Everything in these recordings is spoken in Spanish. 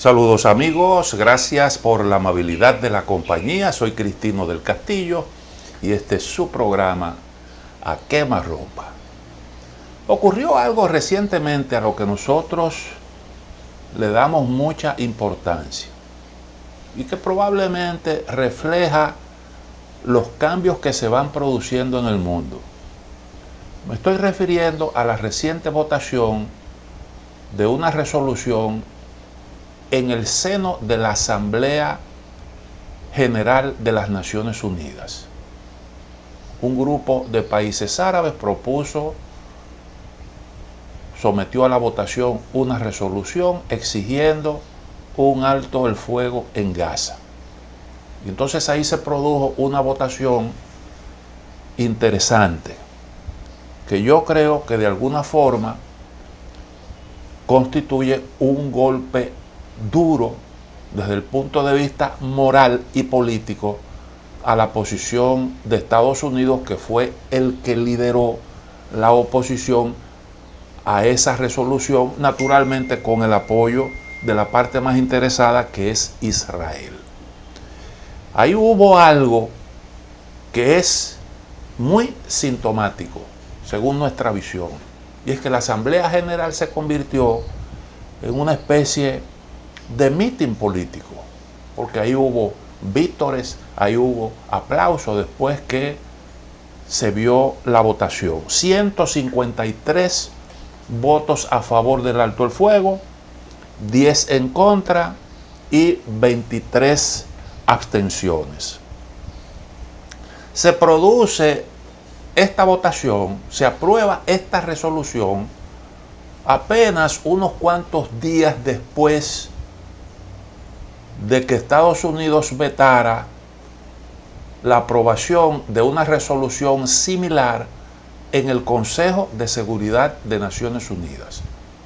Saludos amigos, gracias por la amabilidad de la compañía. Soy Cristino del Castillo y este es su programa A Quemarropa. Ocurrió algo recientemente a lo que nosotros le damos mucha importancia y que probablemente refleja los cambios que se van produciendo en el mundo. Me estoy refiriendo a la reciente votación de una resolución en el seno de la Asamblea General de las Naciones Unidas. Un grupo de países árabes sometió a la votación una resolución exigiendo un alto el fuego en Gaza. Y entonces ahí se produjo una votación interesante, que yo creo que de alguna forma constituye un golpe duro desde el punto de vista moral y político a la posición de Estados Unidos, que fue el que lideró la oposición a esa resolución, naturalmente con el apoyo de la parte más interesada, que es Israel. Ahí hubo algo que es muy sintomático, según nuestra visión, y es que la Asamblea General se convirtió en una especie de mitin político, porque ahí hubo vítores, ahí hubo aplausos después que se vio la votación. 153 votos a favor del alto el fuego, 10 en contra y 23 abstenciones. Se produce esta votación, se aprueba esta resolución apenas unos cuantos días después de que Estados Unidos vetara la aprobación de una resolución similar en el Consejo de Seguridad de Naciones Unidas,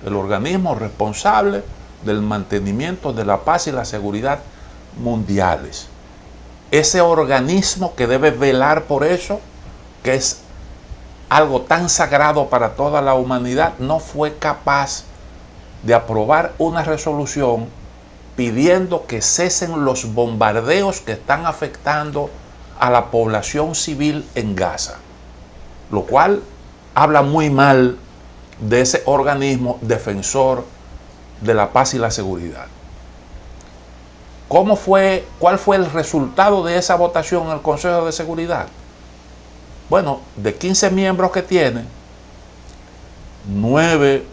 el organismo responsable del mantenimiento de la paz y la seguridad mundiales. Ese organismo que debe velar por eso, que es algo tan sagrado para toda la humanidad, no fue capaz de aprobar una resolución pidiendo que cesen los bombardeos que están afectando a la población civil en Gaza, lo cual habla muy mal de ese organismo defensor de la paz y la seguridad. ¿Cuál fue el resultado de esa votación en el Consejo de Seguridad? Bueno, de 15 miembros que tiene, 9,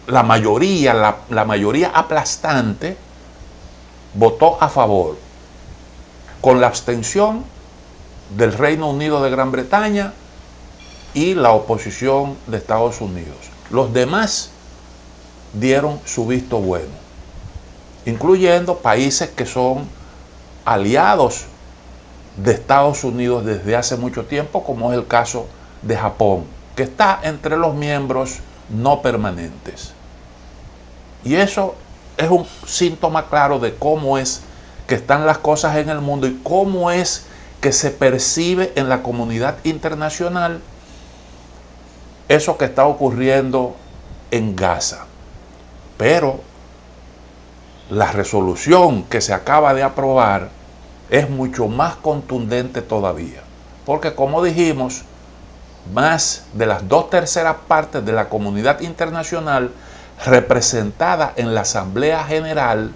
la mayoría aplastante, votó a favor, con la abstención del Reino Unido de Gran Bretaña y la oposición de Estados Unidos. Los demás dieron su visto bueno, incluyendo países que son aliados de Estados Unidos desde hace mucho tiempo, como es el caso de Japón, que está entre los miembros no permanentes. Y eso es un síntoma claro de cómo es que están las cosas en el mundo y cómo es que se percibe en la comunidad internacional eso que está ocurriendo en Gaza. Pero la resolución que se acaba de aprobar es mucho más contundente todavía, porque como dijimos, más de las 2/3 partes de la comunidad internacional representada en la Asamblea General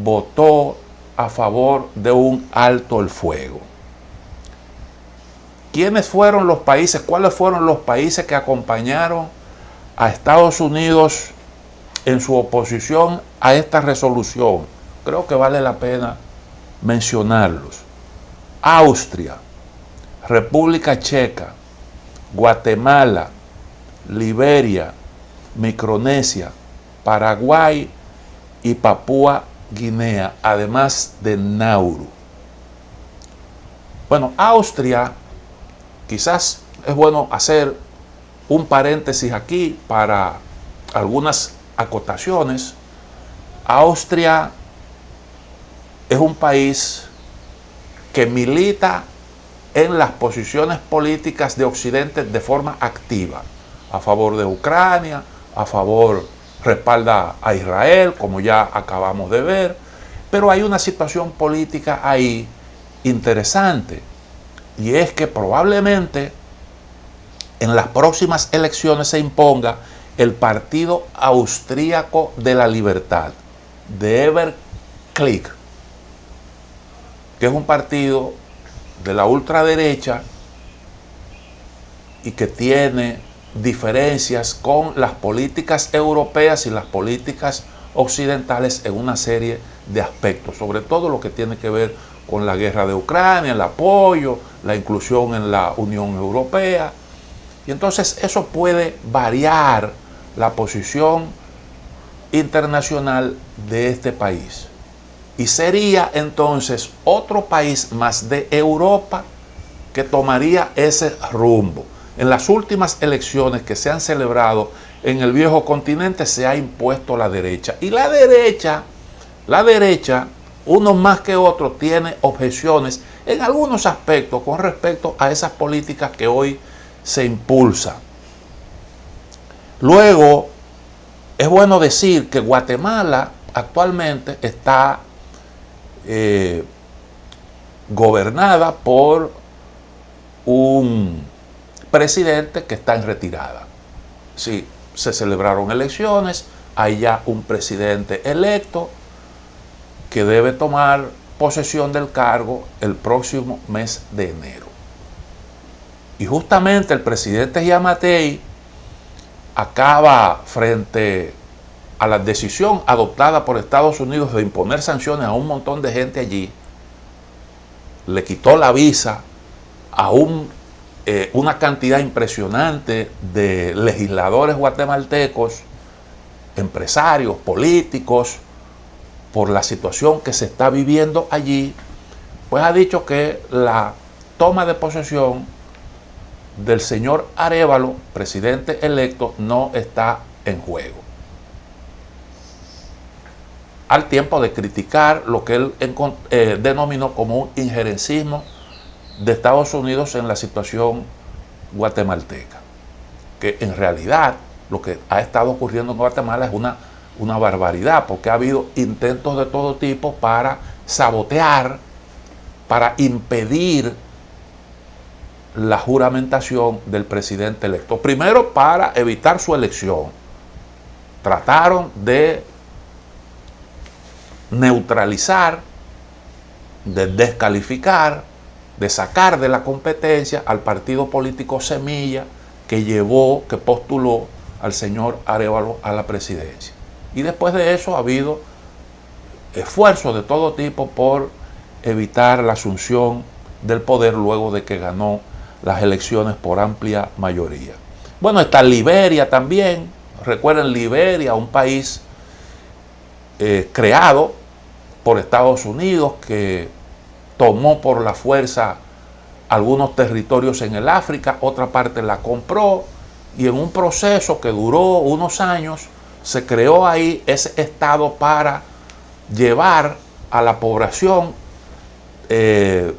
votó a favor de un alto el fuego. ¿Quiénes fueron los países? ¿Cuáles fueron los países que acompañaron a Estados Unidos en su oposición a esta resolución? Creo que vale la pena mencionarlos. Austria, República Checa, Guatemala, Liberia, Micronesia, Paraguay y Papúa Guinea, además de Nauru. Bueno, Austria, quizás es bueno hacer un paréntesis aquí para algunas acotaciones. Austria es un país que milita en las posiciones políticas de Occidente de forma activa, a favor de Ucrania, a favor respalda a Israel, como ya acabamos de ver, pero hay una situación política ahí interesante, y es que probablemente en las próximas elecciones se imponga el Partido Austríaco de la Libertad, de Ebert Klick, que es un partido de la ultraderecha y que tiene diferencias con las políticas europeas y las políticas occidentales en una serie de aspectos, sobre todo lo que tiene que ver con la guerra de Ucrania, el apoyo, la inclusión en la Unión Europea. Y entonces eso puede variar la posición internacional de este país. Y sería entonces otro país más de Europa que tomaría ese rumbo. En las últimas elecciones que se han celebrado en el viejo continente se ha impuesto la derecha. Y la derecha, uno más que otro, tiene objeciones en algunos aspectos con respecto a esas políticas que hoy se impulsan. Luego, es bueno decir que Guatemala actualmente está gobernada por un presidente que está en retirada. Sí, se celebraron elecciones, hay ya un presidente electo que debe tomar posesión del cargo el próximo mes de enero. Y justamente el presidente Giammattei acaba, frente a la decisión adoptada por Estados Unidos de imponer sanciones a un montón de gente allí, le quitó la visa a una cantidad impresionante de legisladores guatemaltecos, empresarios, políticos, por la situación que se está viviendo allí. Pues ha dicho que la toma de posesión del señor Arévalo, presidente electo, no está en juego. Al tiempo de criticar lo que él denominó como un injerencismo de Estados Unidos en la situación guatemalteca, que en realidad lo que ha estado ocurriendo en Guatemala es una barbaridad, porque ha habido intentos de todo tipo para sabotear, para impedir la juramentación del presidente electo. Primero, para evitar su elección. Trataron de neutralizar, de descalificar, de sacar de la competencia al partido político Semilla que postuló al señor Arévalo a la presidencia. Y después de eso ha habido esfuerzos de todo tipo por evitar la asunción del poder luego de que ganó las elecciones por amplia mayoría. Bueno, está Liberia también. Recuerden, Liberia, un país creado por Estados Unidos que tomó por la fuerza algunos territorios en el África, otra parte la compró, y en un proceso que duró unos años se creó ahí ese estado para llevar a la población de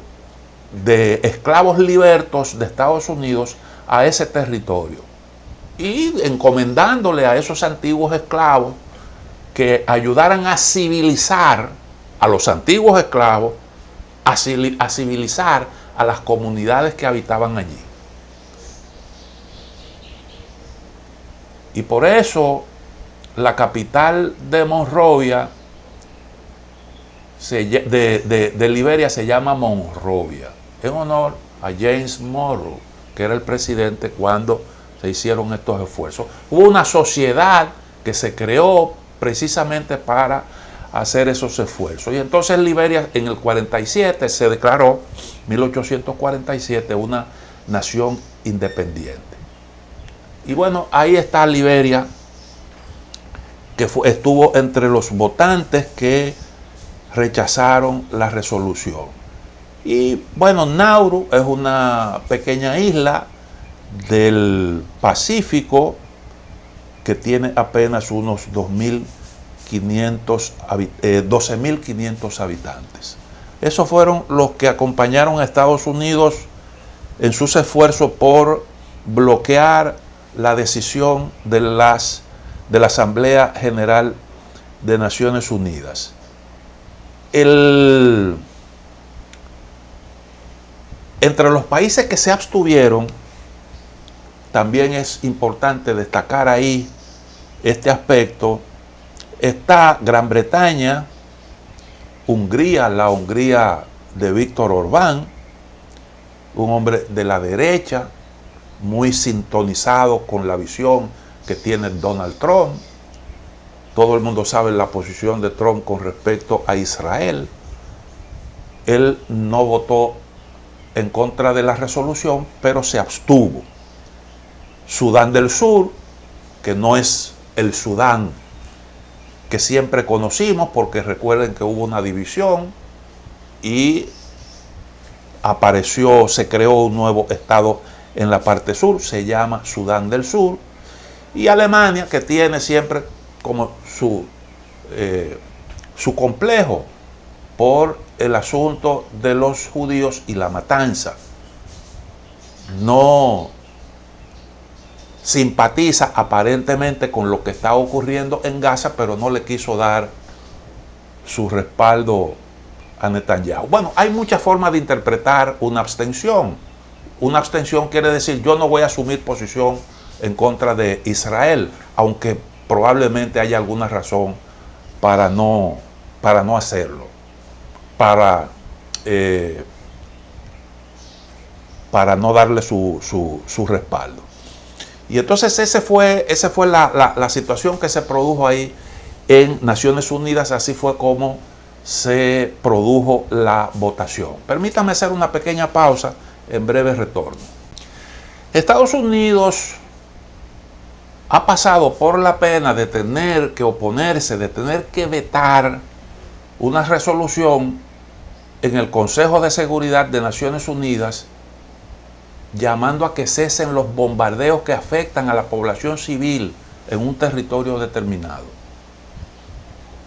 esclavos libertos de Estados Unidos a ese territorio, y encomendándole a esos antiguos esclavos que ayudaran a civilizar a los antiguos esclavos, a civilizar a las comunidades que habitaban allí. Y por eso la capital de Monrovia, de Liberia, se llama Monrovia, en honor a James Monroe, que era el presidente cuando se hicieron estos esfuerzos. Hubo una sociedad que se creó precisamente para hacer esos esfuerzos. Y entonces Liberia en el 47 se declaró, 1847, una nación independiente. Y bueno, ahí está Liberia, que estuvo entre los votantes que rechazaron la resolución. Y bueno, Nauru es una pequeña isla del Pacífico que tiene apenas unos 12.500 habitantes. Esos fueron los que acompañaron a Estados Unidos en sus esfuerzos por bloquear la decisión de la Asamblea General de Naciones Unidas. Entre los países que se abstuvieron, también es importante destacar ahí este aspecto, está Gran Bretaña, Hungría, la Hungría de Víctor Orbán, un hombre de la derecha, muy sintonizado con la visión que tiene Donald Trump. Todo el mundo sabe la posición de Trump con respecto a Israel. Él no votó en contra de la resolución, pero se abstuvo. Sudán del Sur, que no es el Sudán que siempre conocimos, porque recuerden que hubo una división y se creó un nuevo estado en la parte sur, se llama Sudán del Sur. Y Alemania, que tiene siempre como su complejo por el asunto de los judíos y la matanza. No simpatiza aparentemente con lo que está ocurriendo en Gaza, pero no le quiso dar su respaldo a Netanyahu. Bueno, hay muchas formas de interpretar una abstención. Una abstención quiere decir yo no voy a asumir posición en contra de Israel, aunque probablemente haya alguna razón para no hacerlo, para no darle su respaldo. Y entonces esa fue la situación que se produjo ahí en Naciones Unidas. Así fue como se produjo la votación. Permítame hacer una pequeña pausa, en breve retorno. Estados Unidos ha pasado por la pena de tener que oponerse, de tener que vetar una resolución en el Consejo de Seguridad de Naciones Unidas llamando a que cesen los bombardeos que afectan a la población civil en un territorio determinado.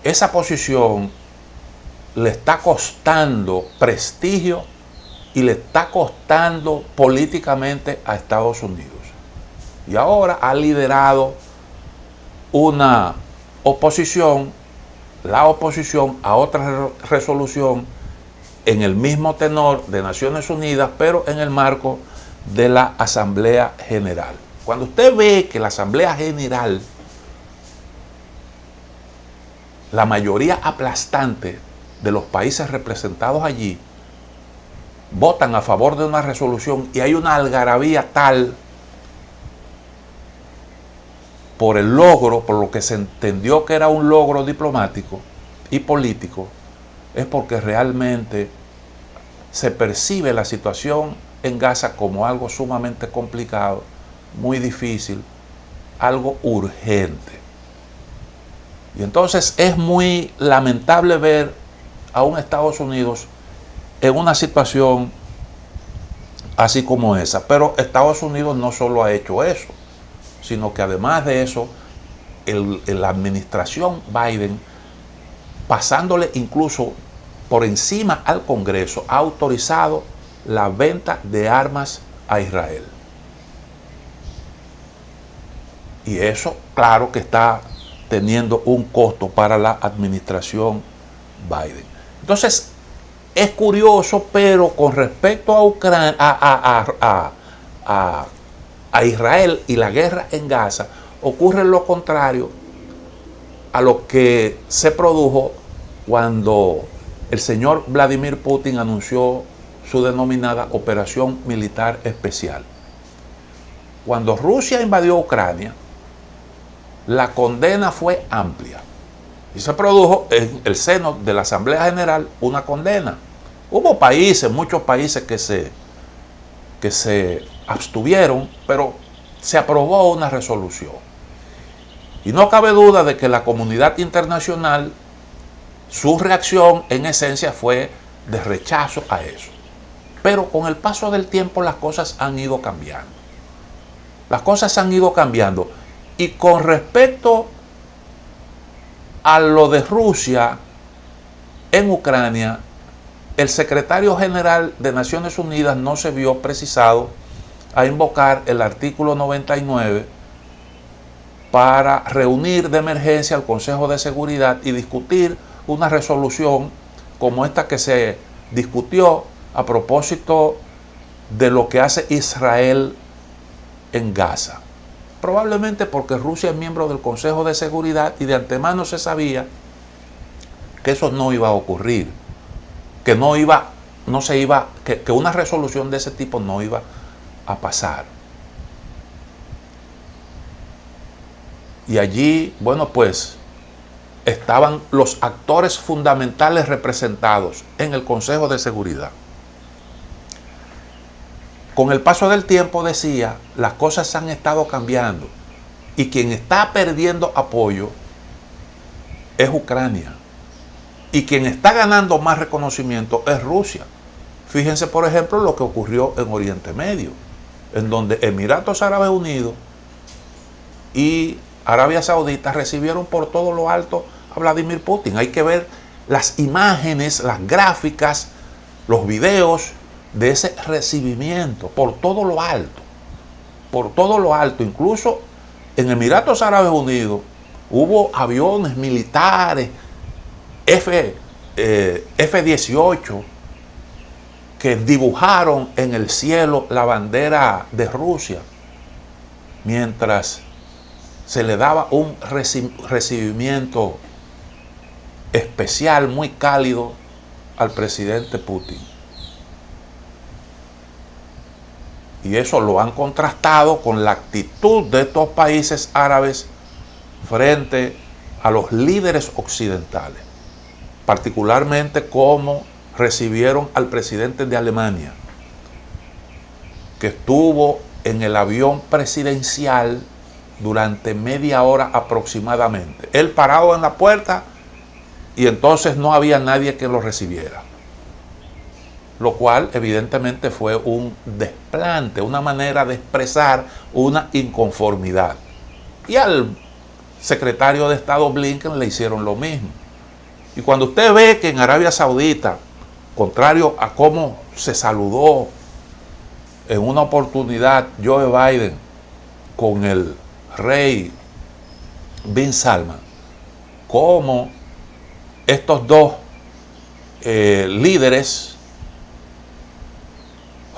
Esa posición le está costando prestigio y le está costando políticamente a Estados Unidos. Y ahora ha liderado una oposición, la oposición a otra resolución en el mismo tenor de Naciones Unidas, pero en el marco de la Asamblea General. Cuando usted ve que la Asamblea General, la mayoría aplastante de los países representados allí, votan a favor de una resolución y hay una algarabía tal por el logro, por lo que se entendió que era un logro diplomático y político, es porque realmente se percibe la situación en Gaza como algo sumamente complicado, muy difícil, algo urgente. Y entonces es muy lamentable ver a un Estados Unidos en una situación así como esa. Pero Estados Unidos no solo ha hecho eso, sino que además de eso, la administración Biden, pasándole incluso por encima al Congreso, ha autorizado la venta de armas a Israel. Y eso, claro que está teniendo un costo para la administración Biden. Entonces, es curioso, pero con respecto a Ucrania, a Israel y la guerra en Gaza, ocurre lo contrario a lo que se produjo cuando el señor Vladimir Putin anunció su denominada Operación Militar Especial. Cuando Rusia invadió Ucrania, la condena fue amplia y se produjo en el seno de la Asamblea General una condena. Hubo países, muchos países que se abstuvieron, pero se aprobó una resolución. Y no cabe duda de que la comunidad internacional, su reacción en esencia fue de rechazo a eso. Pero con el paso del tiempo las cosas han ido cambiando. Las cosas han ido cambiando. Y con respecto a lo de Rusia en Ucrania, el secretario general de Naciones Unidas no se vio precisado a invocar el artículo 99 para reunir de emergencia al Consejo de Seguridad y discutir una resolución como esta que se discutió a propósito de lo que hace Israel en Gaza. Probablemente porque Rusia es miembro del Consejo de Seguridad y de antemano se sabía que eso no iba a ocurrir, que una resolución de ese tipo no iba a pasar. Y allí, bueno, pues estaban los actores fundamentales representados en el Consejo de Seguridad. Con el paso del tiempo, decía, las cosas han estado cambiando y quien está perdiendo apoyo es Ucrania y quien está ganando más reconocimiento es Rusia. Fíjense, por ejemplo, lo que ocurrió en Oriente Medio, en donde Emiratos Árabes Unidos y Arabia Saudita recibieron por todo lo alto a Vladimir Putin. Hay que ver las imágenes, las gráficas, los videos de ese recibimiento por todo lo alto. Por todo lo alto. Incluso en Emiratos Árabes Unidos hubo aviones militares F-18 que dibujaron en el cielo la bandera de Rusia, mientras se le daba un recibimiento especial, muy cálido al presidente Putin. Y eso lo han contrastado con la actitud de estos países árabes frente a los líderes occidentales, particularmente cómo recibieron al presidente de Alemania, que estuvo en el avión presidencial durante media hora aproximadamente. Él parado en la puerta y entonces no había nadie que lo recibiera. Lo cual evidentemente fue un desplante, una manera de expresar una inconformidad. Y al secretario de Estado Blinken le hicieron lo mismo. Y cuando usted ve que en Arabia Saudita, contrario a cómo se saludó en una oportunidad Joe Biden con el rey Bin Salman, cómo estos dos líderes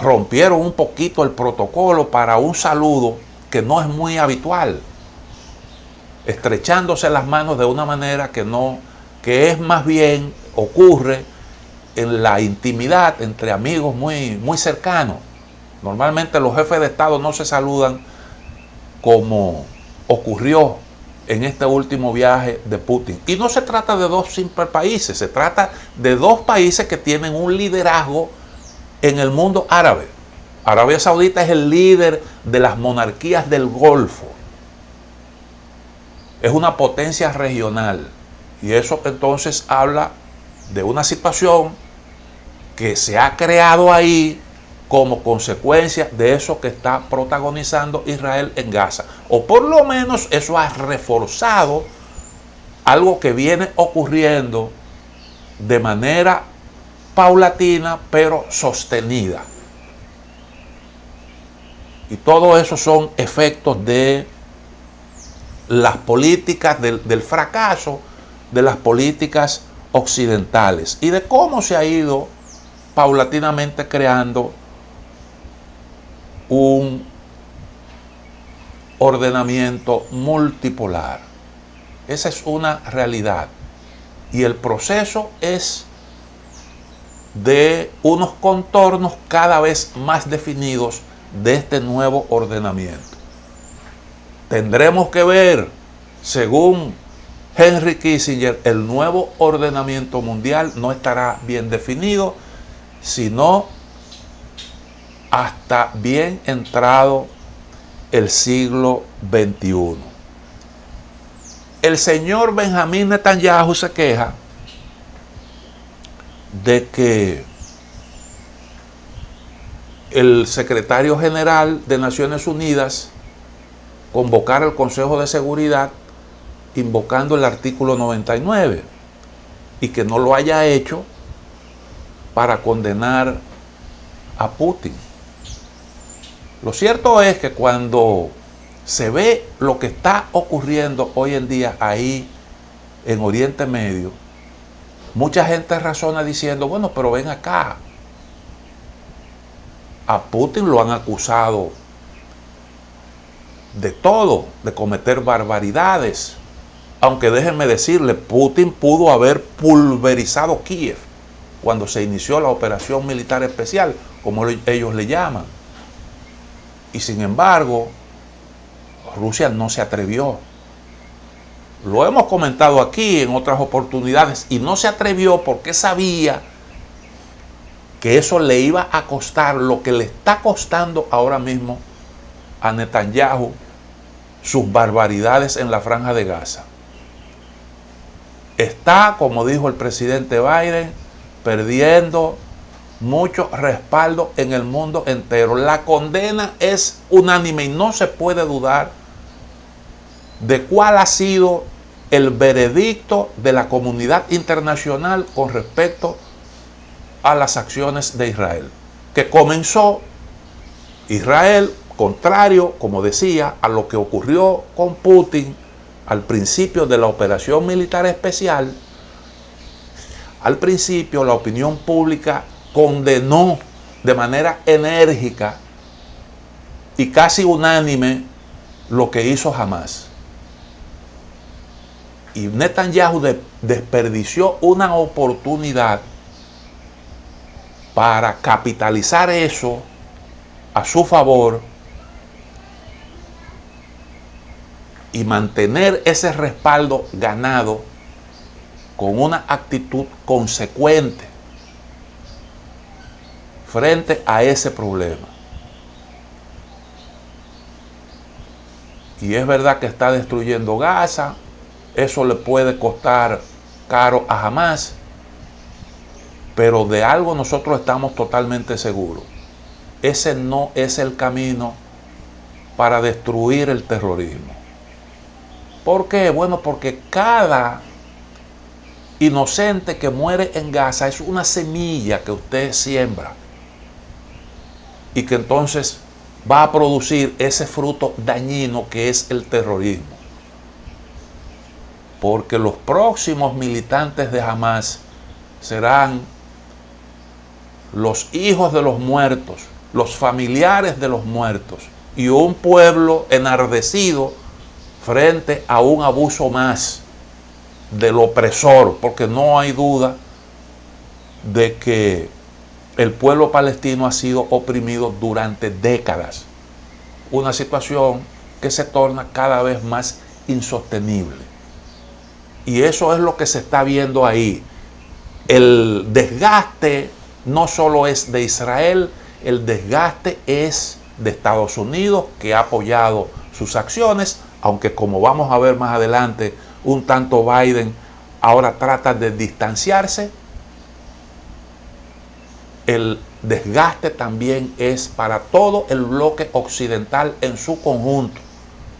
rompieron un poquito el protocolo para un saludo que no es muy habitual, estrechándose las manos de una manera que es más bien ocurre en la intimidad entre amigos muy, muy cercanos. Normalmente los jefes de Estado no se saludan como ocurrió en este último viaje de Putin. Y no se trata de dos simples países, se trata de dos países que tienen un liderazgo en el mundo árabe. Arabia Saudita es el líder de las monarquías del Golfo. Es una potencia regional. Y eso entonces habla de una situación que se ha creado ahí como consecuencia de eso que está protagonizando Israel en Gaza. O por lo menos eso ha reforzado algo que viene ocurriendo de manera paulatina pero sostenida. Y todo eso son efectos de las políticas, del fracaso de las políticas occidentales y de cómo se ha ido paulatinamente creando un ordenamiento multipolar. Esa es una realidad. Y el proceso es de unos contornos cada vez más definidos de este nuevo ordenamiento. Tendremos que ver, según Henry Kissinger, el nuevo ordenamiento mundial no estará bien definido, sino hasta bien entrado el siglo XXI. El señor Benjamín Netanyahu se queja de que el secretario general de Naciones Unidas convocara el Consejo de Seguridad invocando el artículo 99 y que no lo haya hecho para condenar a Putin. Lo cierto es que cuando se ve lo que está ocurriendo hoy en día ahí en Oriente Medio, mucha gente razona diciendo, bueno, pero ven acá, a Putin lo han acusado de todo, de cometer barbaridades. Aunque déjenme decirle, Putin pudo haber pulverizado Kiev cuando se inició la operación militar especial, como ellos le llaman. Y sin embargo, Rusia no se atrevió. Lo hemos comentado aquí en otras oportunidades, y no se atrevió porque sabía que eso le iba a costar lo que le está costando ahora mismo a Netanyahu, sus barbaridades en la Franja de Gaza. Está, como dijo el presidente Biden, perdiendo mucho respaldo en el mundo entero. La condena es unánime y no se puede dudar de cuál ha sido el veredicto de la comunidad internacional con respecto a las acciones de Israel, que comenzó Israel, contrario, como decía, a lo que ocurrió con Putin al principio de la operación militar especial. Al principio la opinión pública condenó de manera enérgica y casi unánime lo que hizo Hamás. Y Netanyahu desperdició una oportunidad para capitalizar eso a su favor y mantener ese respaldo ganado con una actitud consecuente frente a ese problema. Y es verdad que está destruyendo Gaza, eso le puede costar caro a Hamás, pero de algo nosotros estamos totalmente seguros. Ese no es el camino para destruir el terrorismo. ¿Por qué? Bueno, porque cada inocente que muere en Gaza es una semilla que usted siembra y que entonces va a producir ese fruto dañino que es el terrorismo. Porque los próximos militantes de Hamás serán los hijos de los muertos, los familiares de los muertos y un pueblo enardecido frente a un abuso más del opresor, porque no hay duda de que el pueblo palestino ha sido oprimido durante décadas. Una situación que se torna cada vez más insostenible. Y eso es lo que se está viendo ahí. El desgaste no solo es de Israel, el desgaste es de Estados Unidos, que ha apoyado sus acciones, aunque como vamos a ver más adelante, un tanto Biden ahora trata de distanciarse. El desgaste también es para todo el bloque occidental en su conjunto,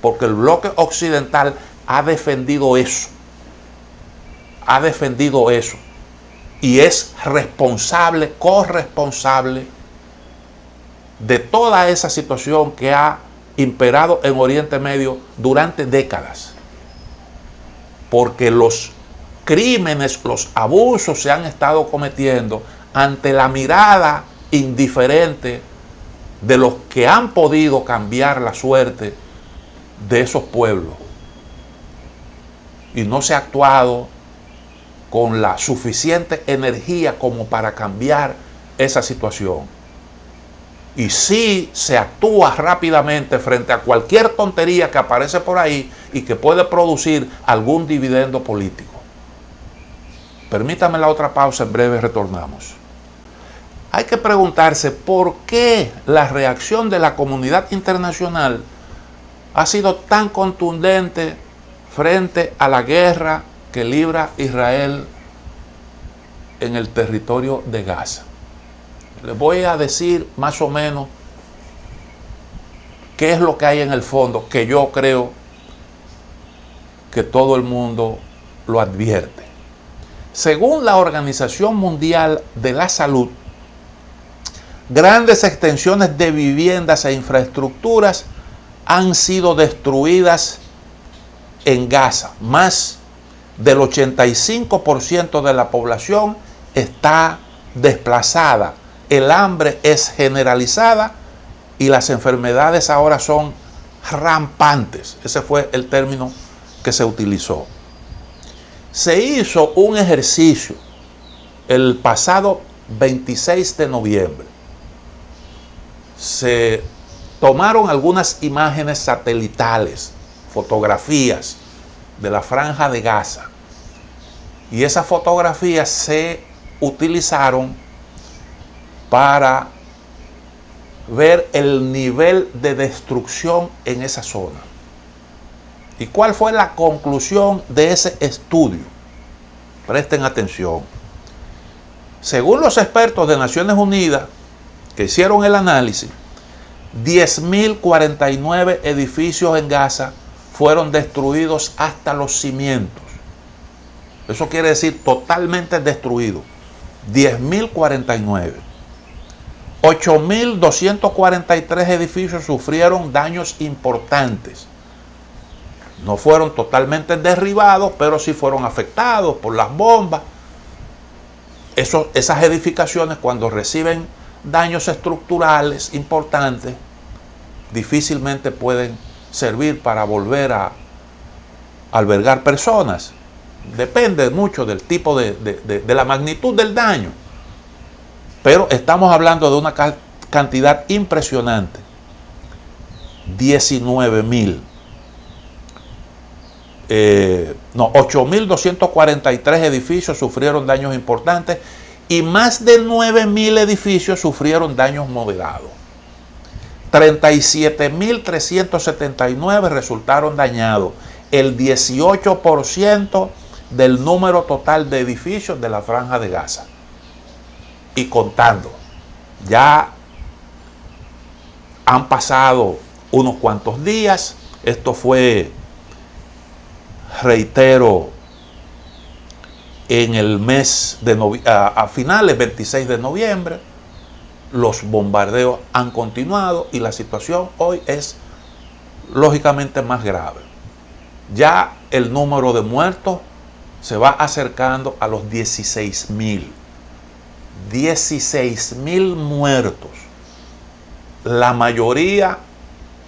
porque el bloque occidental ha defendido eso, y es responsable, corresponsable de toda esa situación que ha imperado en Oriente Medio durante décadas, porque los crímenes, los abusos se han estado cometiendo ante la mirada indiferente de los que han podido cambiar la suerte de esos pueblos, y no se ha actuado con la suficiente energía como para cambiar esa situación. Y sí se actúa rápidamente frente a cualquier tontería que aparece por ahí y que puede producir algún dividendo político. Permítame la otra pausa, en breve retornamos. Hay que preguntarse por qué la reacción de la comunidad internacional ha sido tan contundente frente a la guerra que libra Israel en el territorio de Gaza. Les voy a decir más o menos qué es lo que hay en el fondo, que yo creo que todo el mundo lo advierte. Según la Organización Mundial de la Salud, grandes extensiones de viviendas e infraestructuras han sido destruidas en Gaza. Más del 85% de la población está desplazada. El hambre es generalizada y las enfermedades ahora son rampantes. Ese fue el término que se utilizó. Se hizo un ejercicio el pasado 26 de noviembre. Se tomaron algunas imágenes satelitales, fotografías de la Franja de Gaza. Y esas fotografías se utilizaron para ver el nivel de destrucción en esa zona. ¿Y cuál fue la conclusión de ese estudio? Presten atención. Según los expertos de Naciones Unidas que hicieron el análisis, 10.049 edificios en Gaza fueron destruidos hasta los cimientos. Eso quiere decir totalmente destruidos. 10.049. 8.243 edificios sufrieron daños importantes. No fueron totalmente derribados, pero sí fueron afectados por las bombas. Esas edificaciones, cuando reciben daños estructurales importantes, difícilmente pueden servir para volver a albergar personas. Depende mucho del tipo de la magnitud del daño. Pero estamos hablando de una cantidad impresionante. 8.243 edificios sufrieron daños importantes y más de 9.000 edificios sufrieron daños moderados. 37.379 resultaron dañados, el 18% del número total de edificios de la Franja de Gaza. Y contando, ya han pasado unos cuantos días. Esto fue, reitero, en el mes de a finales 26 de noviembre. Los bombardeos han continuado y la situación hoy es lógicamente más grave. Ya el número de muertos se va acercando a los 16.000. 16.000 muertos. La mayoría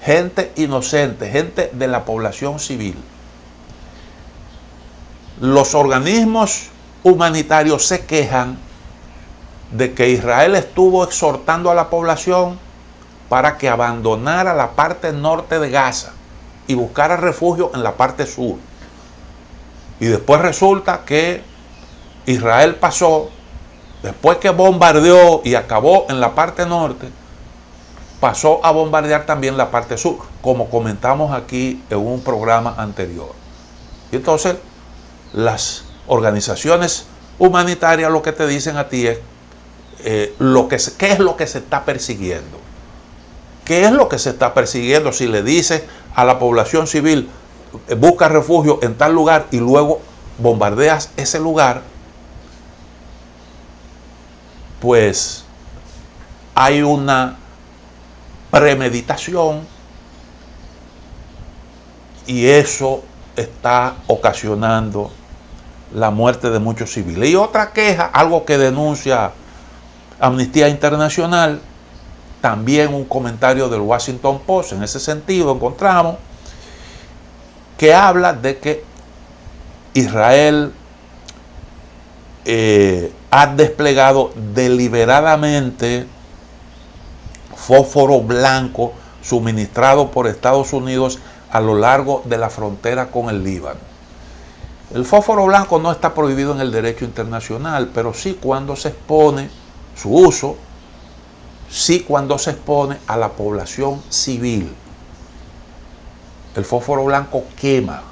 gente inocente, gente de la población civil. Los organismos humanitarios se quejan de que Israel estuvo exhortando a la población para que abandonara la parte norte de Gaza y buscara refugio en la parte sur. Y después resulta que Israel pasó, después que bombardeó y acabó en la parte norte, pasó a bombardear también la parte sur, como comentamos aquí en un programa anterior. Y entonces las organizaciones humanitarias lo que te dicen a ti es ¿qué es lo que se está persiguiendo? ¿Qué es lo que se está persiguiendo si le dices a la población civil busca refugio en tal lugar y luego bombardeas ese lugar? Pues hay una premeditación y eso está ocasionando la muerte de muchos civiles. Y otra queja, algo que denuncia Amnistía Internacional, también un comentario del Washington Post en ese sentido encontramos, que habla de que Israel ha desplegado deliberadamente fósforo blanco suministrado por Estados Unidos a lo largo de la frontera con el Líbano. El fósforo blanco no está prohibido en el derecho internacional, pero sí cuando se expone su uso, sí cuando se expone a la población civil. El fósforo blanco quema,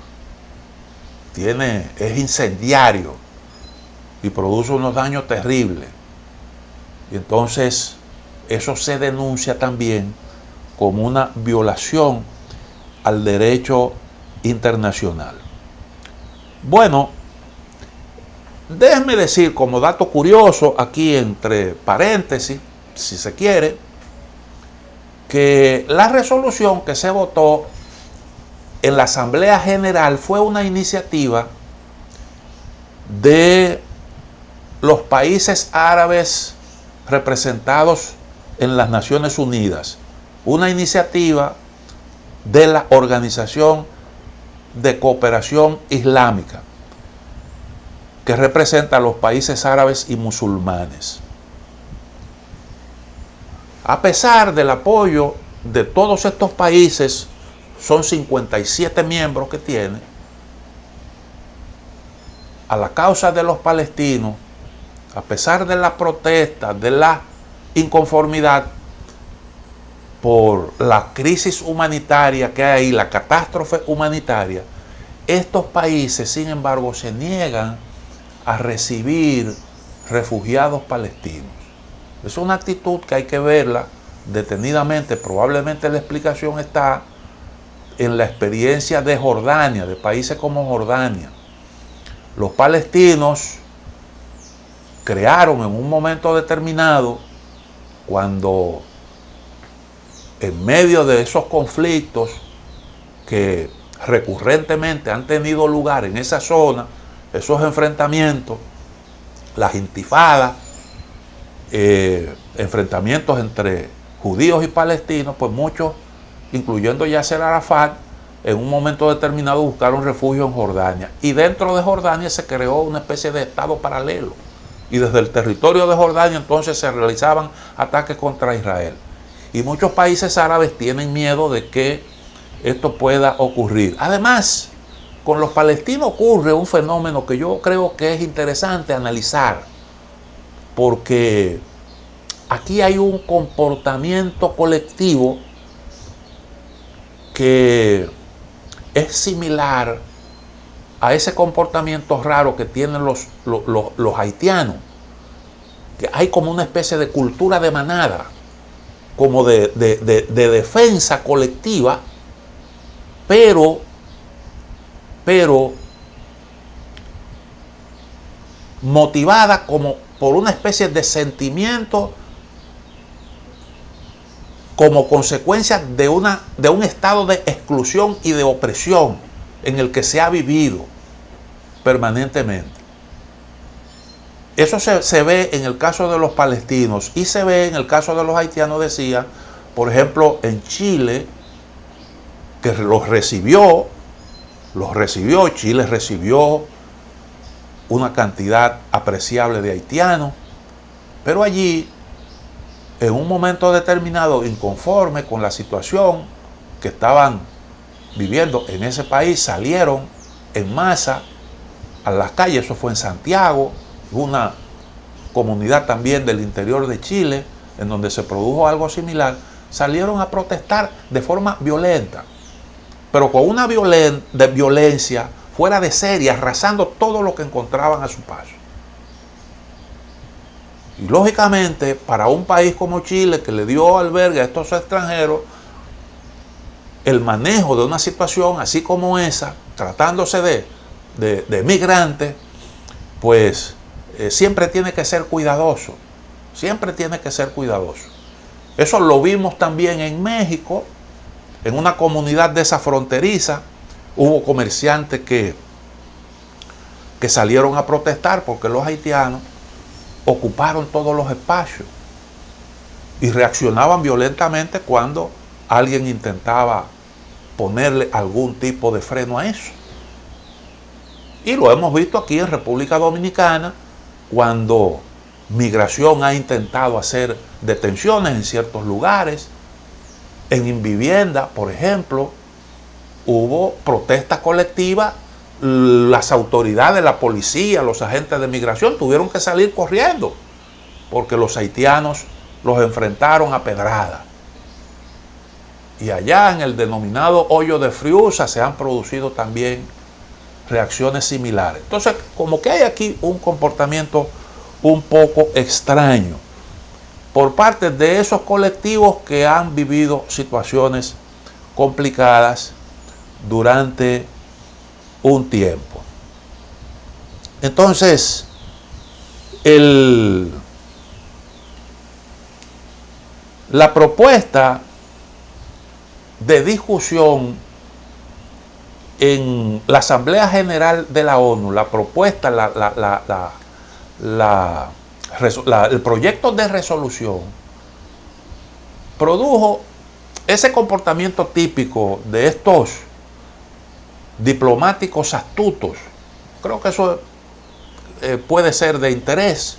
es incendiario y produce unos daños terribles. Y entonces eso se denuncia también como una violación al derecho internacional. Bueno, déjenme decir como dato curioso aquí entre paréntesis, si se quiere, que la resolución que se votó en la Asamblea General fue una iniciativa de los países árabes representados en las Naciones Unidas, una iniciativa de la Organización de Cooperación Islámica, que representa a los países árabes y musulmanes. A pesar del apoyo de todos estos países, son 57 miembros que tiene, a la causa de los palestinos, a pesar de la protesta, de la inconformidad por la crisis humanitaria que hay, la catástrofe humanitaria, estos países, sin embargo, se niegan a recibir refugiados palestinos. Es una actitud que hay que verla detenidamente. Probablemente la explicación está en la experiencia de Jordania, de países como Jordania. Los palestinos crearon en un momento determinado, cuando en medio de esos conflictos que recurrentemente han tenido lugar en esa zona, esos enfrentamientos, las intifadas, enfrentamientos entre judíos y palestinos, pues muchos, incluyendo Yasser Arafat, en un momento determinado buscaron refugio en Jordania. Y dentro de Jordania se creó una especie de estado paralelo. Y desde el territorio de Jordania entonces se realizaban ataques contra Israel. Y muchos países árabes tienen miedo de que esto pueda ocurrir. Además, con los palestinos ocurre un fenómeno que yo creo que es interesante analizar, porque aquí hay un comportamiento colectivo que es similar a ese comportamiento raro que tienen los haitianos, que hay como una especie de cultura de manada, como de defensa colectiva, pero motivada como por una especie de sentimiento como consecuencia de un estado de exclusión y de opresión en el que se ha vivido permanentemente. Eso se ve en el caso de los palestinos y se ve en el caso de los haitianos, decía, por ejemplo, en Chile, que los recibió, Chile recibió una cantidad apreciable de haitianos, pero allí, en un momento determinado, inconforme con la situación que estaban viviendo en ese país, salieron en masa a las calles. Eso fue en Santiago, una comunidad también del interior de Chile, en donde se produjo algo similar. Salieron a protestar de forma violenta, pero con una violencia fuera de serie, arrasando todo lo que encontraban a su paso. Y lógicamente, para un país como Chile, que le dio albergue a estos extranjeros, el manejo de una situación así como esa, tratándose de migrantes, pues siempre tiene que ser cuidadoso. Siempre tiene que ser cuidadoso. Eso lo vimos también en México, en una comunidad de esa fronteriza. Hubo comerciantes que salieron a protestar porque los haitianos ocuparon todos los espacios y reaccionaban violentamente cuando alguien intentaba ponerle algún tipo de freno a eso. Y lo hemos visto aquí en República Dominicana, cuando Migración ha intentado hacer detenciones en ciertos lugares. En Invivienda, por ejemplo, hubo protesta colectiva. Las autoridades, la policía, los agentes de migración tuvieron que salir corriendo porque los haitianos los enfrentaron a pedrada. Y allá en el denominado Hoyo de Friusa se han producido también reacciones similares. Entonces, como que hay aquí un comportamiento un poco extraño por parte de esos colectivos que han vivido situaciones complicadas durante un tiempo. Entonces, la propuesta de discusión en la Asamblea General de la ONU, la propuesta, el proyecto de resolución, produjo ese comportamiento típico de estos diplomáticos astutos. Creo que eso puede ser de interés,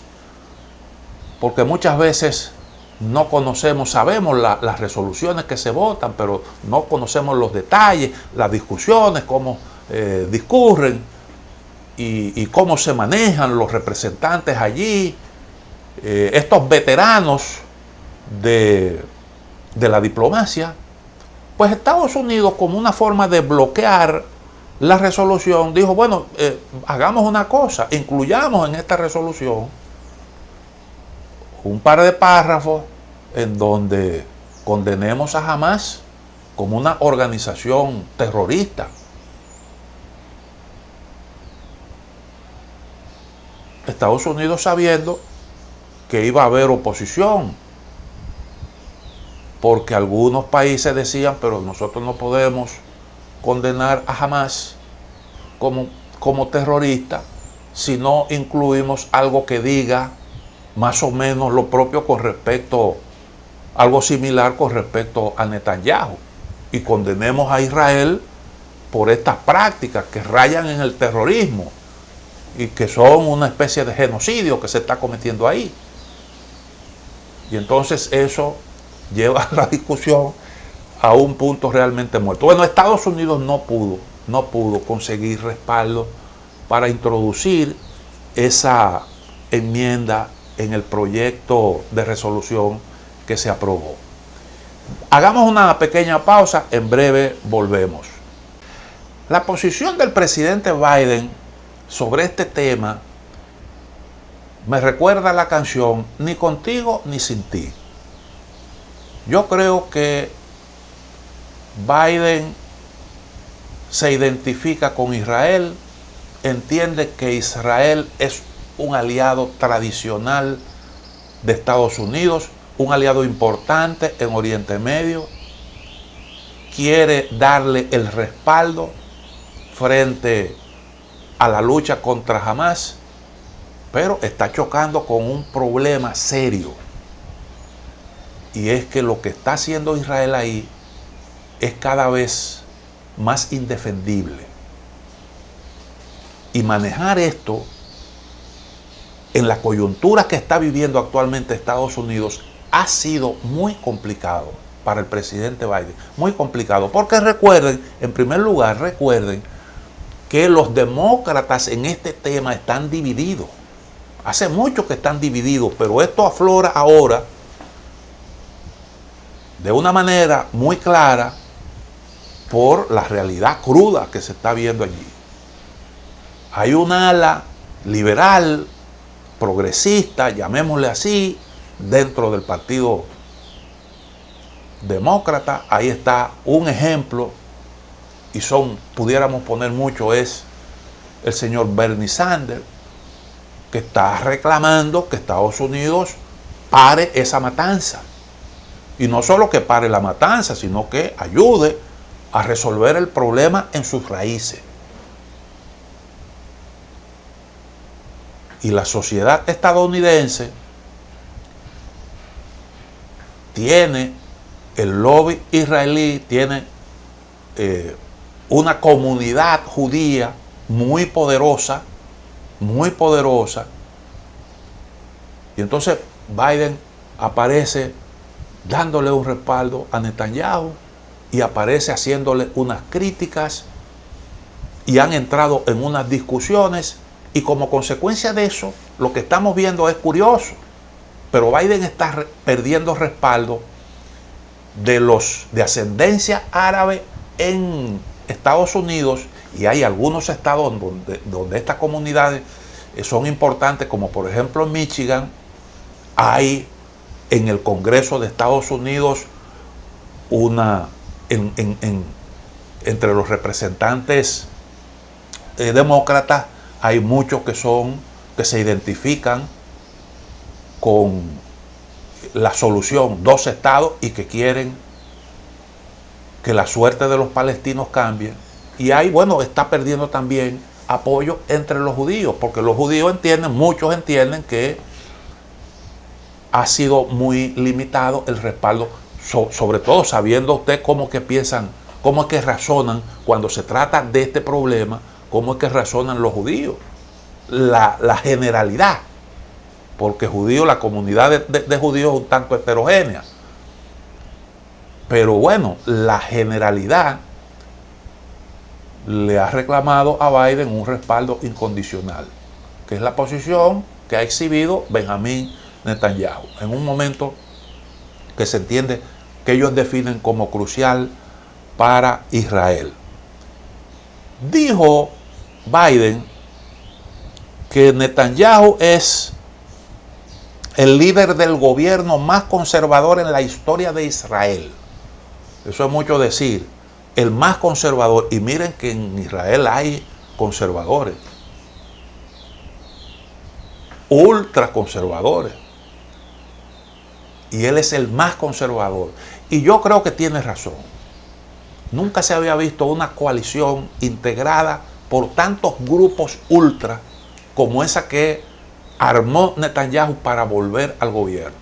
porque muchas veces no conocemos, sabemos las resoluciones que se votan, pero no conocemos los detalles, las discusiones, cómo discurren y cómo se manejan los representantes allí, estos veteranos de la diplomacia. Pues Estados Unidos, como una forma de bloquear la resolución, dijo, bueno, hagamos una cosa, incluyamos en esta resolución un par de párrafos en donde condenemos a Hamas como una organización terrorista. Estados Unidos, sabiendo que iba a haber oposición, porque algunos países decían, pero nosotros no podemos condenar a Hamas como terrorista si no incluimos algo que diga más o menos lo propio con respecto, algo similar con respecto a Netanyahu, y condenemos a Israel por estas prácticas que rayan en el terrorismo y que son una especie de genocidio que se está cometiendo ahí. Y entonces eso lleva la discusión a un punto realmente muerto. Bueno, Estados Unidos no pudo conseguir respaldo para introducir esa enmienda en el proyecto de resolución que se aprobó. Hagamos una pequeña pausa, en breve volvemos. La posición del presidente Biden sobre este tema me recuerda a la canción Ni contigo ni sin ti. Yo creo que Biden se identifica con Israel, entiende que Israel es un aliado tradicional de Estados Unidos, un aliado importante en Oriente Medio, quiere darle el respaldo frente a la lucha contra Hamas, pero está chocando con un problema serio, y es que lo que está haciendo Israel ahí es cada vez más indefendible, y manejar esto en la coyuntura que está viviendo actualmente Estados Unidos ha sido muy complicado para el presidente Biden, muy complicado, porque recuerden, en primer lugar, recuerden que los demócratas en este tema están divididos. Hace mucho que están divididos, pero esto aflora ahora de una manera muy clara por la realidad cruda que se está viendo allí. Hay un ala liberal, progresista, llamémosle así, dentro del Partido Demócrata. Ahí está un ejemplo, y pudiéramos poner mucho, es el señor Bernie Sanders, que está reclamando que Estados Unidos pare esa matanza. Y no solo que pare la matanza, sino que ayude a resolver el problema en sus raíces. Y la sociedad estadounidense tiene, el lobby israelí tiene una comunidad judía muy poderosa, y entonces Biden aparece dándole un respaldo a Netanyahu y aparece haciéndole unas críticas, y han entrado en unas discusiones, y como consecuencia de eso lo que estamos viendo es curioso, pero Biden está perdiendo respaldo de los de ascendencia árabe en Estados Unidos, y hay algunos estados donde estas comunidades son importantes, como por ejemplo en Michigan. Hay en el Congreso de Estados Unidos entre los representantes demócratas hay muchos que se identifican con la solución 2 estados y que quieren que la suerte de los palestinos cambie. Y ahí, bueno, está perdiendo también apoyo entre los judíos, porque los judíos entienden, muchos entienden que ha sido muy limitado el respaldo, sobre todo sabiendo usted cómo que piensan, cómo es que razonan cuando se trata de este problema, cómo es que razonan los judíos, la generalidad, porque judíos, la comunidad de judíos es un tanto heterogénea, pero bueno, la generalidad le ha reclamado a Biden un respaldo incondicional, que es la posición que ha exhibido Benjamín Netanyahu, en un momento que se entiende que ellos definen como crucial para Israel. Dijo Biden que Netanyahu es el líder del gobierno más conservador en la historia de Israel. Eso es mucho decir, el más conservador. Y miren que en Israel hay conservadores, ultra conservadores. Y él es el más conservador. Y yo creo que tiene razón. Nunca se había visto una coalición integrada por tantos grupos ultra como esa que armó Netanyahu para volver al gobierno.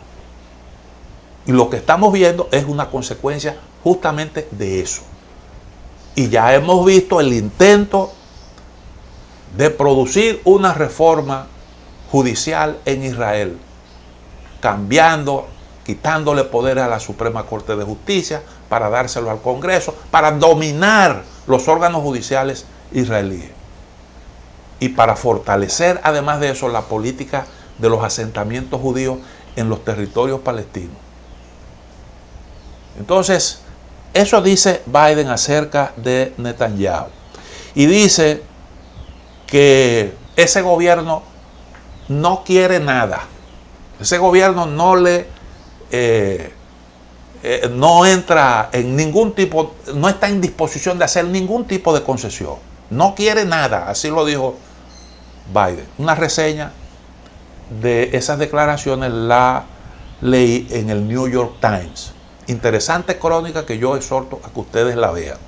Y lo que estamos viendo es una consecuencia justamente de eso. Y ya hemos visto el intento de producir una reforma judicial en Israel, cambiando, quitándole poderes a la Suprema Corte de Justicia para dárselo al Congreso, para dominar los órganos judiciales israelíes. Y para fortalecer, además de eso, la política de los asentamientos judíos en los territorios palestinos. Entonces, eso dice Biden acerca de Netanyahu. Y dice que ese gobierno no quiere nada. Ese gobierno no entra en ningún tipo, no está en disposición de hacer ningún tipo de concesión. No quiere nada, así lo dijo Biden. Una reseña de esas declaraciones la leí en el New York Times. Interesante crónica que yo exhorto a que ustedes la vean.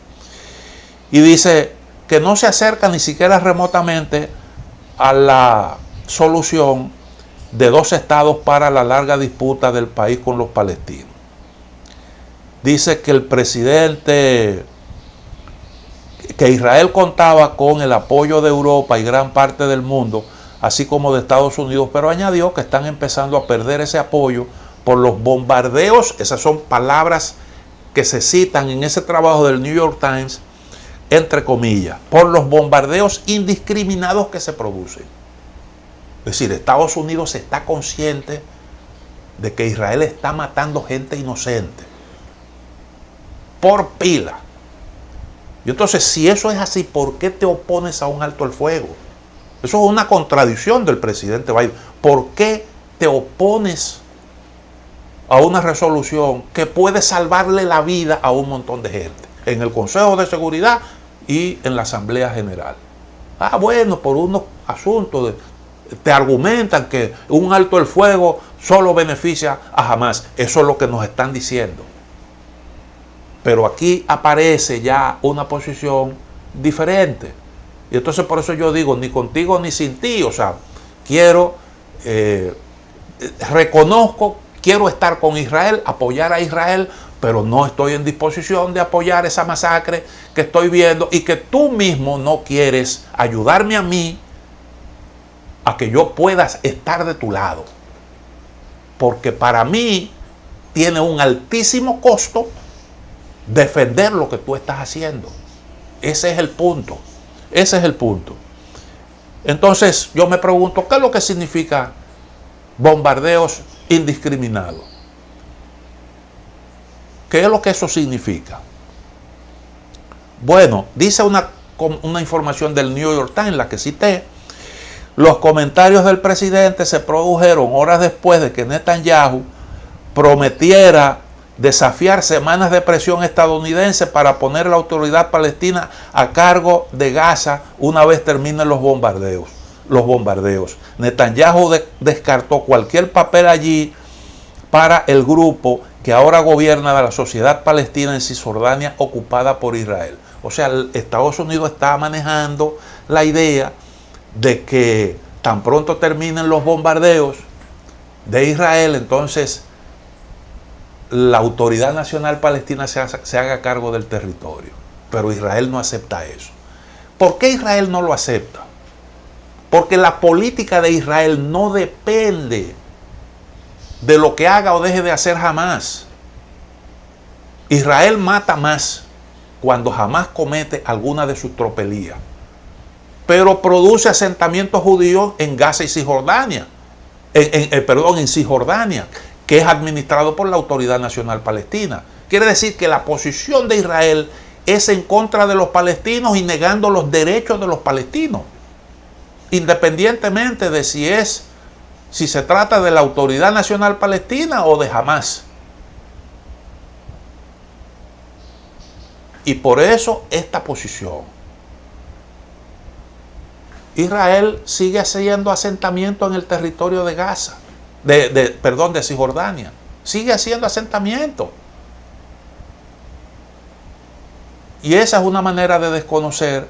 Y dice que no se acerca ni siquiera remotamente a la solución de 2 estados para la larga disputa del país con los palestinos. Dice que el presidente, que Israel contaba con el apoyo de Europa y gran parte del mundo, así como de Estados Unidos, pero añadió que están empezando a perder ese apoyo por los bombardeos. Esas son palabras que se citan en ese trabajo del New York Times, entre comillas, por los bombardeos indiscriminados que se producen. Es decir, Estados Unidos está consciente de que Israel está matando gente inocente por pila. Y entonces, si eso es así, ¿por qué te opones a un alto el fuego? Eso es una contradicción del presidente Biden. ¿Por qué te opones a una resolución que puede salvarle la vida a un montón de gente en el Consejo de Seguridad y en la Asamblea General? Bueno, por unos asuntos te argumentan que un alto el fuego solo beneficia a Hamás. Eso es lo que nos están diciendo. Pero aquí aparece ya una posición diferente. Y entonces por eso yo digo, ni contigo ni sin ti. O sea, quiero estar con Israel, apoyar a Israel, pero no estoy en disposición de apoyar esa masacre que estoy viendo y que tú mismo no quieres ayudarme a mí a que yo pueda estar de tu lado. Porque para mí tiene un altísimo costo defender lo que tú estás haciendo. Ese es el punto. Ese es el punto. Entonces yo me pregunto, ¿qué es lo que significa bombardeos indiscriminados? ¿Qué es lo que eso significa? Bueno, dice una información del New York Times, la que cité. Los comentarios del presidente se produjeron horas después de que Netanyahu prometiera desafiar semanas de presión estadounidense para poner a la autoridad palestina a cargo de Gaza una vez terminen los bombardeos. Netanyahu descartó cualquier papel allí para el grupo que ahora gobierna la sociedad palestina en Cisjordania ocupada por Israel. O sea, Estados Unidos está manejando la idea de que tan pronto terminen los bombardeos de Israel, entonces la Autoridad Nacional Palestina se haga cargo del territorio. Pero Israel no acepta eso. ¿Por qué Israel no lo acepta? Porque la política de Israel no depende de lo que haga o deje de hacer Hamás. Israel mata más cuando Hamás comete alguna de sus tropelías, pero produce asentamientos judíos en Gaza y Cisjordania, en Cisjordania, que es administrado por la Autoridad Nacional Palestina. Quiere decir que la posición de Israel es en contra de los palestinos y negando los derechos de los palestinos, independientemente de si se trata de la Autoridad Nacional Palestina o de Hamás. Y por eso esta posición. Israel sigue haciendo asentamiento en el territorio de Gaza, de Cisjordania. Sigue haciendo asentamiento. Y esa es una manera de desconocer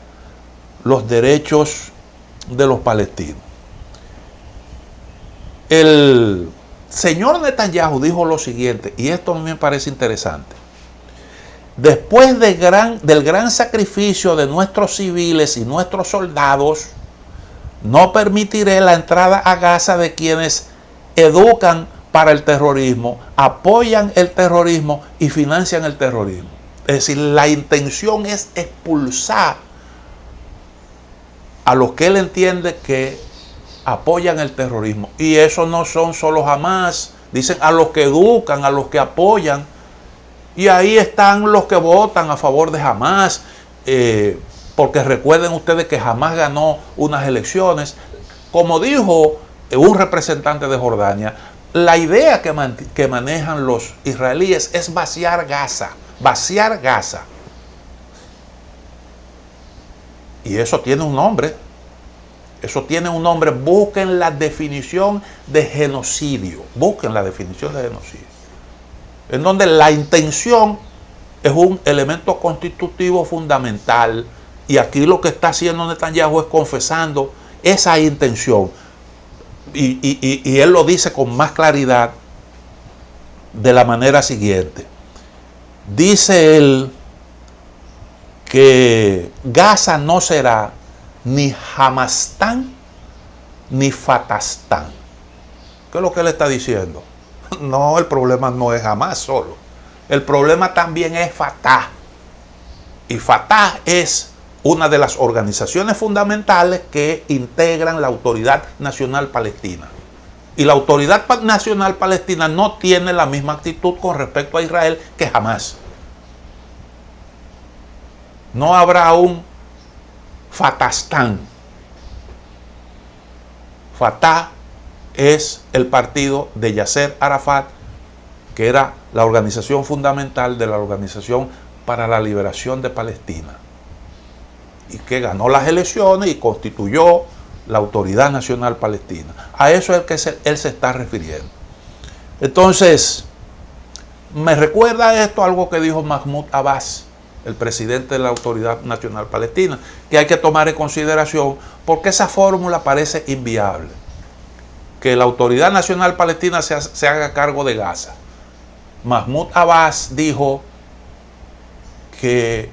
los derechos de los palestinos. El señor Netanyahu dijo lo siguiente, y esto a mí me parece interesante. Después del gran sacrificio de nuestros civiles y nuestros soldados, no permitiré la entrada a Gaza de quienes educan para el terrorismo, apoyan el terrorismo y financian el terrorismo. Es decir, la intención es expulsar a los que él entiende que apoyan el terrorismo. Y eso no son solo Hamás, dicen a los que educan, a los que apoyan. Y ahí están los que votan a favor de Hamás, porque recuerden ustedes que Hamás ganó unas elecciones. Como dijo un representante de Jordania, la idea que manejan los israelíes es vaciar Gaza. Vaciar Gaza. Y eso tiene un nombre. Eso tiene un nombre. Busquen la definición de genocidio. Busquen la definición de genocidio. En donde la intención es un elemento constitutivo fundamental. Y aquí lo que está haciendo Netanyahu es confesando esa intención. Y él lo dice con más claridad de la manera siguiente. Dice él que Gaza no será ni Hamastán ni Fatastán. ¿Qué es lo que él está diciendo? No, el problema no es Hamás solo. El problema también es Fatah. Y Fatah es una de las organizaciones fundamentales que integran la Autoridad Nacional Palestina. Y la Autoridad Nacional Palestina no tiene la misma actitud con respecto a Israel que Hamás. No habrá un Fatastán. Fatah es el partido de Yasser Arafat, que era la organización fundamental de la Organización para la Liberación de Palestina, y que ganó las elecciones y constituyó la Autoridad Nacional Palestina. A eso es que él se está refiriendo. Entonces, me recuerda esto algo que dijo Mahmoud Abbas, el presidente de la Autoridad Nacional Palestina, que hay que tomar en consideración porque esa fórmula parece inviable. Que la Autoridad Nacional Palestina se haga cargo de Gaza. Mahmoud Abbas dijo que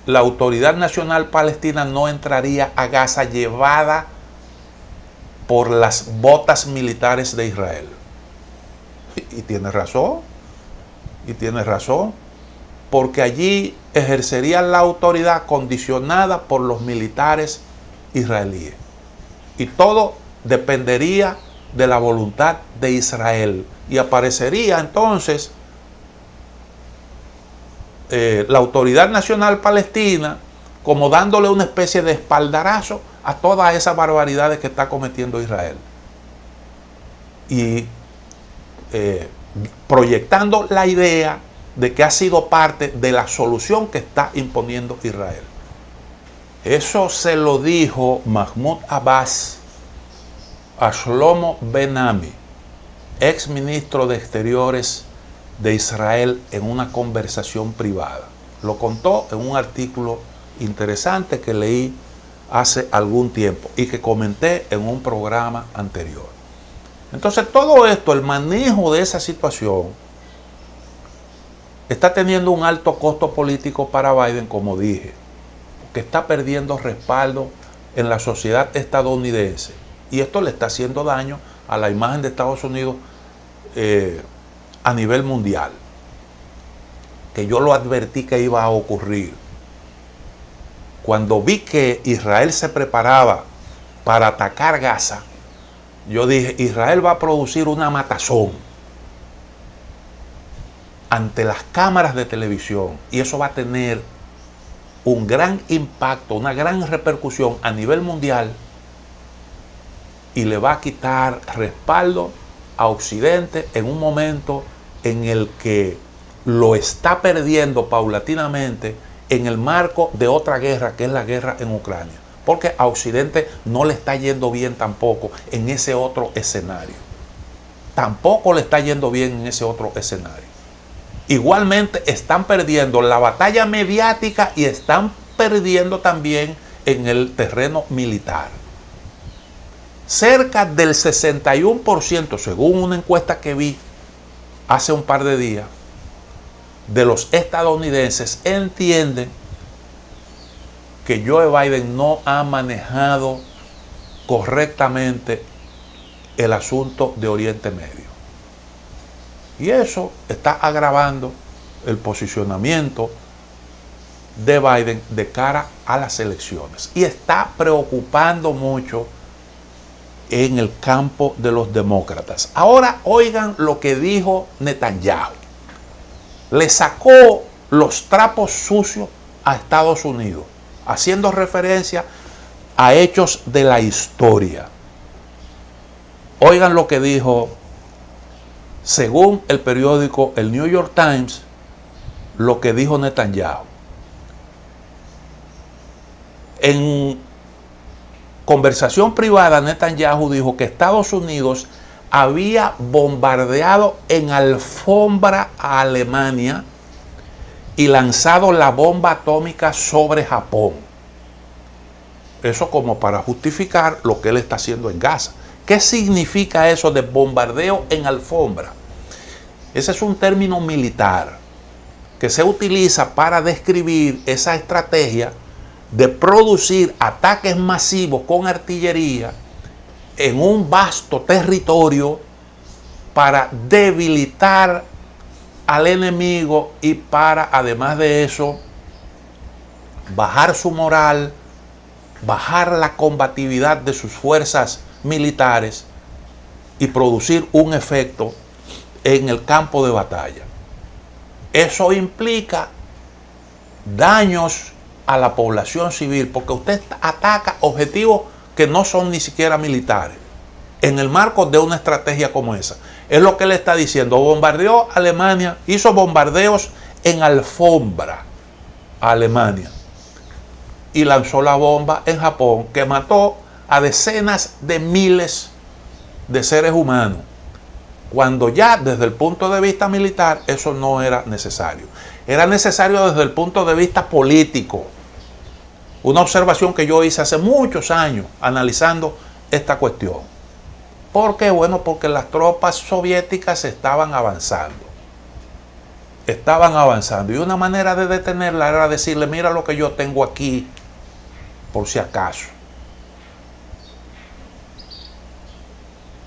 la Autoridad Nacional Palestina no entraría a Gaza llevada por las botas militares de Israel. Y tiene razón. Y tiene razón. Porque allí ejercería la autoridad condicionada por los militares israelíes. Y todo dependería de la voluntad de Israel. Y aparecería entonces la Autoridad Nacional Palestina como dándole una especie de espaldarazo a todas esas barbaridades que está cometiendo Israel. Y proyectando la idea de que ha sido parte de la solución que está imponiendo Israel. Eso se lo dijo Mahmoud Abbas a Shlomo Ben Ami, ex ministro de Exteriores de Israel en una conversación privada. Lo contó en un artículo interesante que leí hace algún tiempo y que comenté en un programa anterior. Entonces todo esto, el manejo de esa situación, está teniendo un alto costo político para Biden, como dije, que está perdiendo respaldo en la sociedad estadounidense. Y esto le está haciendo daño a la imagen de Estados Unidos a nivel mundial. Que yo lo advertí que iba a ocurrir. Cuando vi que Israel se preparaba para atacar Gaza, yo dije, Israel va a producir una matazón ante las cámaras de televisión y eso va a tener un gran impacto, una gran repercusión a nivel mundial y le va a quitar respaldo a Occidente en un momento en el que lo está perdiendo paulatinamente en el marco de otra guerra, que es la guerra en Ucrania. Porque a Occidente no le está yendo bien tampoco en ese otro escenario. Tampoco le está yendo bien en ese otro escenario. Igualmente están perdiendo la batalla mediática y están perdiendo también en el terreno militar. Cerca del 61%, según una encuesta que vi hace un par de días, de los estadounidenses entienden que Joe Biden no ha manejado correctamente el asunto de Oriente Medio. Y eso está agravando el posicionamiento de Biden de cara a las elecciones. Y está preocupando mucho en el campo de los demócratas. Ahora oigan lo que dijo Netanyahu. Le sacó los trapos sucios a Estados Unidos, haciendo referencia a hechos de la historia. Oigan lo que dijo, según el periódico el New York Times, lo que dijo Netanyahu. En conversación privada, Netanyahu dijo que Estados Unidos había bombardeado en alfombra a Alemania y lanzado la bomba atómica sobre Japón. Eso como para justificar lo que él está haciendo en Gaza. ¿Qué significa eso de bombardeo en alfombra? Ese es un término militar que se utiliza para describir esa estrategia de producir ataques masivos con artillería en un vasto territorio para debilitar al enemigo y para, además de eso, bajar su moral, bajar la combatividad de sus fuerzas militares y producir un efecto en el campo de batalla. Eso implica daños a la población civil, porque usted ataca objetivos que no son ni siquiera militares, en el marco de una estrategia como esa. Es lo que le está diciendo. Bombardeó Alemania, hizo bombardeos en alfombra a Alemania y lanzó la bomba en Japón, que mató a decenas de miles de seres humanos, cuando ya desde el punto de vista militar eso no era necesario. Era necesario desde el punto de vista político. Una observación que yo hice hace muchos años analizando esta cuestión. ¿Por qué? Bueno, porque las tropas soviéticas estaban avanzando. Estaban avanzando. Y una manera de detenerla era decirle, mira lo que yo tengo aquí, por si acaso.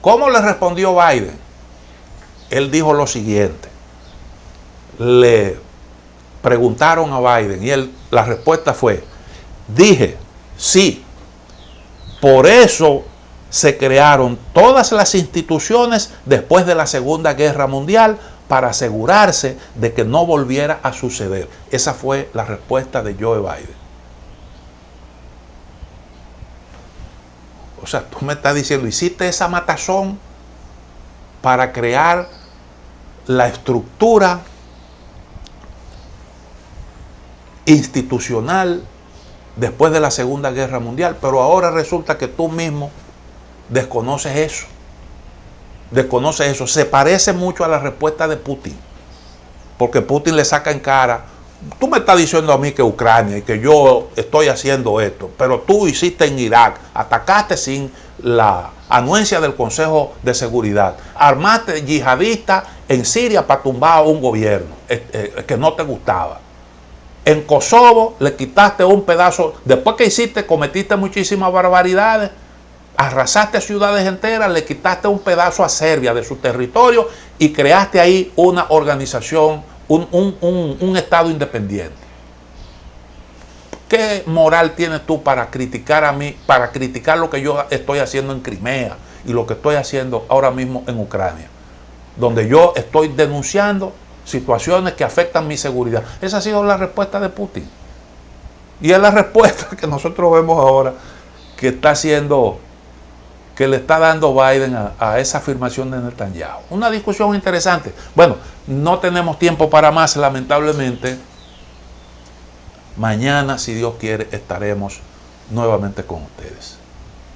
¿Cómo le respondió Biden? Él dijo lo siguiente. Le preguntaron a Biden y la respuesta fue, dije, sí, por eso se crearon todas las instituciones después de la Segunda Guerra Mundial para asegurarse de que no volviera a suceder. Esa fue la respuesta de Joe Biden. O sea, tú me estás diciendo, hiciste esa matazón para crear la estructura institucional después de la Segunda Guerra Mundial, pero ahora resulta que tú mismo desconoces eso. Desconoces eso. Se parece mucho a la respuesta de Putin. porque Putin le saca en cara: tú me estás diciendo a mí que Ucrania y que yo estoy haciendo esto, pero tú hiciste en Irak, atacaste sin la anuencia del Consejo de Seguridad, armaste yihadistas en Siria para tumbar a un gobierno que no te gustaba. En Kosovo le quitaste un pedazo, después que hiciste, cometiste muchísimas barbaridades, arrasaste ciudades enteras, le quitaste un pedazo a Serbia de su territorio y creaste ahí una organización, un Estado independiente. ¿Qué moral tienes tú para criticar a mí, para criticar lo que yo estoy haciendo en Crimea y lo que estoy haciendo ahora mismo en Ucrania, donde yo estoy denunciando situaciones que afectan mi seguridad? Esa ha sido la respuesta de Putin. Y es la respuesta que nosotros vemos ahora que está haciendo, que le está dando Biden a esa afirmación de Netanyahu. Una discusión interesante. Bueno, no tenemos tiempo para más, lamentablemente. Mañana, si Dios quiere, estaremos nuevamente con ustedes.